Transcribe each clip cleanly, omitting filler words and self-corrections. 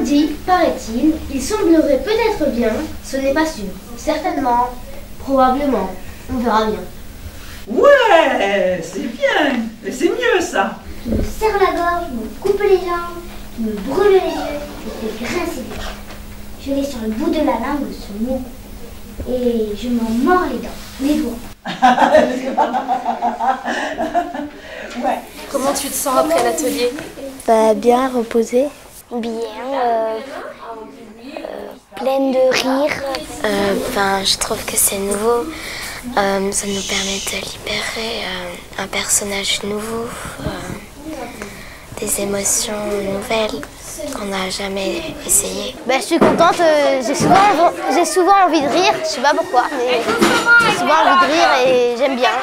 dit, paraît-il, il semblerait peut-être bien, ce n'est pas sûr. Certainement, probablement, on verra bien. Ouais, c'est bien, mais c'est mieux ça. Qui me serre la gorge, me coupe les jambes, qui me brûle les yeux, qui me fait grincer des dents. Je l'ai sur le bout de la langue, ce mot. Et je m'en mords les dents, les doigts. Ouais. Comment tu te sens après l'atelier? Bien, reposée. Bien, pleine de rire. Je trouve que c'est nouveau. Ça nous permet de libérer un personnage nouveau, des émotions nouvelles qu'on n'a jamais essayé. Je suis contente, j'ai souvent envie de rire, je sais pas pourquoi, mais j'ai souvent envie de rire et j'aime bien.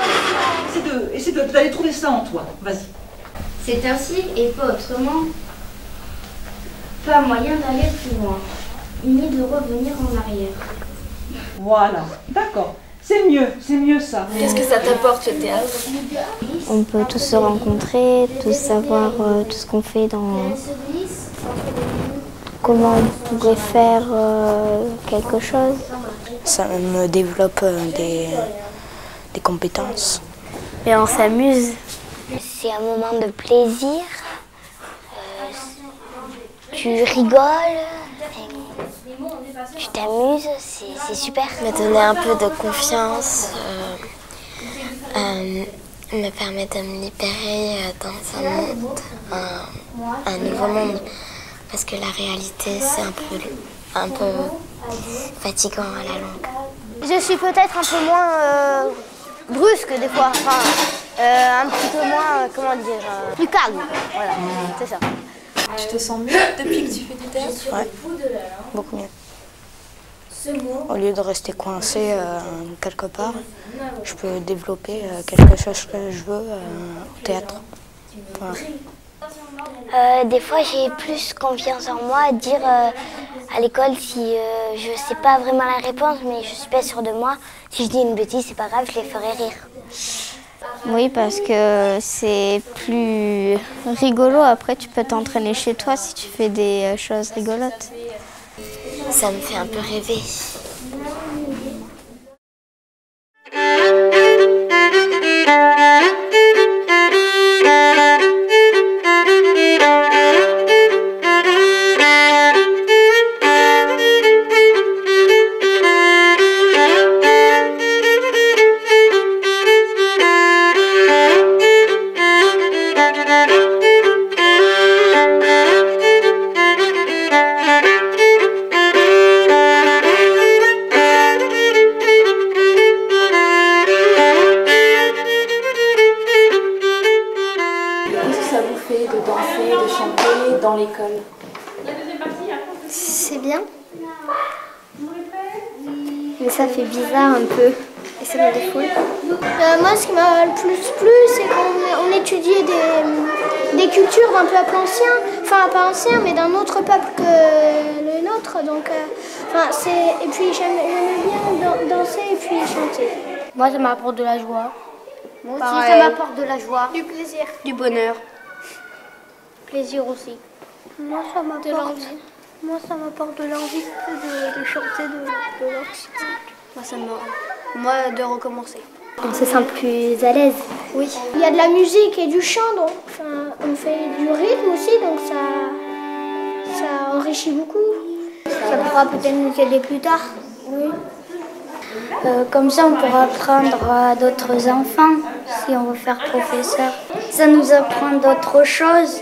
Essaie d'aller trouver ça en toi, vas-y. C'est ainsi et pas autrement. Pas moyen d'aller plus loin, ni de revenir en arrière. Voilà, d'accord. C'est mieux ça. Qu'est-ce que ça t'apporte le théâtre? On peut tous se rencontrer, tous savoir tout ce qu'on fait dans... Comment on pourrait faire quelque chose. Ça me développe des compétences. Et on s'amuse. C'est un moment de plaisir. Tu rigoles, tu t'amuses, c'est super. Me donner un peu de confiance, me permet de me libérer dans un monde, un nouveau monde. Parce que la réalité, c'est un peu fatigant à la longue. Je suis peut-être un peu moins brusque des fois, un petit peu moins, plus calme, voilà, c'est ça. Tu te sens mieux depuis que tu fais du théâtre? Ouais, beaucoup mieux. Au lieu de rester coincé quelque part, je peux développer quelque chose que je veux au théâtre. Voilà. Des fois, j'ai plus confiance en moi à dire à l'école si je ne sais pas vraiment la réponse, mais je suis pas sûre de moi. Si je dis une bêtise, c'est pas grave, je les ferai rire. Oui, parce que c'est plus rigolo. Après, tu peux t'entraîner chez toi si tu fais des choses rigolotes. Ça me fait un peu rêver. De danser, de chanter dans l'école? C'est bien. Mais ça fait bizarre un peu. Et ça me défoule. Moi, ce qui m'a le plus plu, c'est qu'on étudiait des cultures d'un peuple ancien. Enfin, pas ancien, mais d'un autre peuple que le nôtre. Donc, et puis j'aimais bien danser et puis chanter. Moi, ça m'apporte de la joie. Moi aussi, ça m'apporte de la joie. Du plaisir. Du bonheur. Plaisir aussi. Moi, ça m'apporte de l'envie de chanter, de l'anxiété. Moi, de recommencer. On se sent plus à l'aise. Oui. Il y a de la musique et du chant, donc on fait du rythme aussi, donc ça enrichit beaucoup. Ça pourra peut-être nous aider plus tard. Oui. Comme ça, on pourra apprendre à d'autres enfants si on veut faire professeur. Ça nous apprend d'autres choses.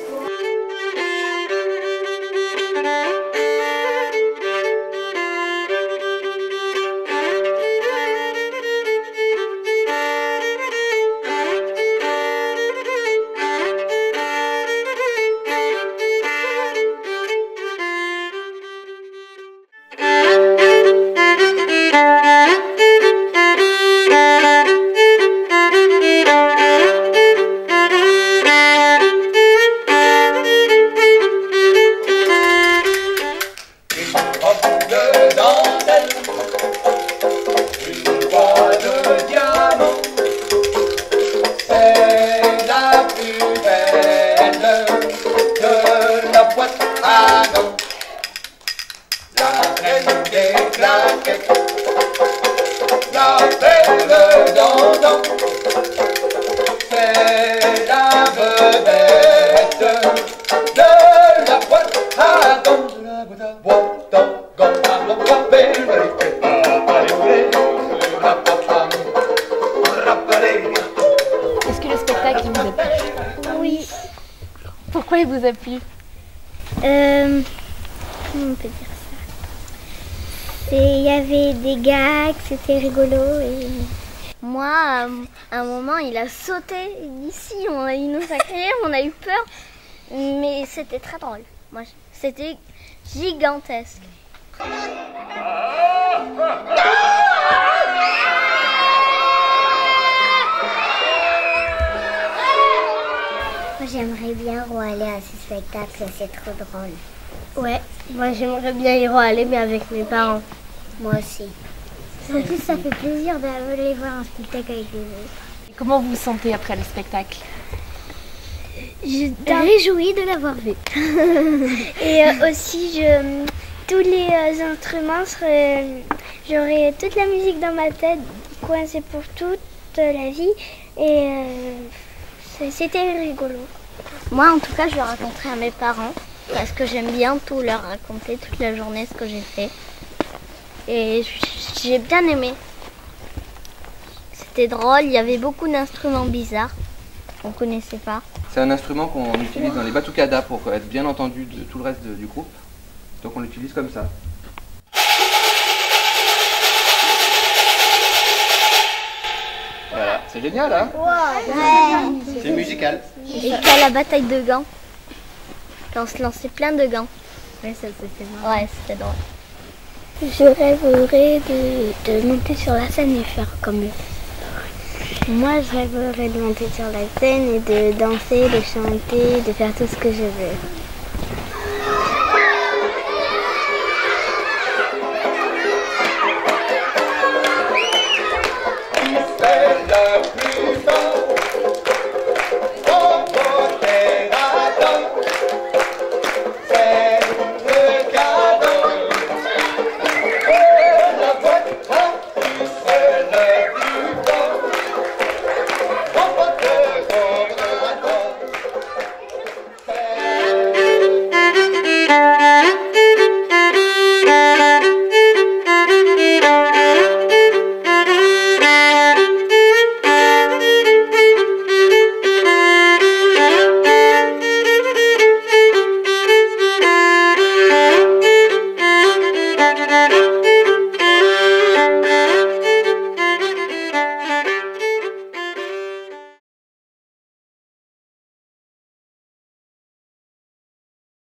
reine des claquettes, la belle Dandan, c'est la vedette de la boîte à gants, de la boîte à boîte à gants, la belle vedette. Est-ce que le spectacle vous a plu? Oui. Pourquoi il vous a plu? Comment on peut dire ça? Il y avait des gags, c'était rigolo. Et... Moi, à un moment, il a sauté ici, il nous a crié, on a eu peur. Mais c'était très drôle. Moi, c'était gigantesque. Moi, j'aimerais bien aller à ce spectacle, c'est trop drôle. Ouais, moi j'aimerais bien y aller, mais avec mes parents. Moi aussi. En plus, ça fait plaisir d'aller voir un spectacle avec les autres. Et comment vous vous sentez après le spectacle? Je suis réjouie de l'avoir vu. Et aussi, tous les instruments, j'aurais toute la musique dans ma tête, coincée pour toute la vie. Et c'était rigolo. Moi, en tout cas, je le raconterai à mes parents parce que j'aime bien tout leur raconter, toute la journée, ce que j'ai fait. Et j'ai bien aimé. C'était drôle, il y avait beaucoup d'instruments bizarres qu'on ne connaissait pas. C'est un instrument qu'on utilise dans les batucadas pour être bien entendu de tout le reste du groupe. Donc on l'utilise comme ça. Voilà, c'est génial, hein? Ouais. C'est musical. Et qu'à la bataille de gants, quand on se lançait plein de gants. Ouais, ça c'était marrant. Ouais, c'était drôle. Je rêverais de monter sur la scène et faire comme eux. Moi, je rêverais de monter sur la scène et de danser, de chanter, de faire tout ce que je veux.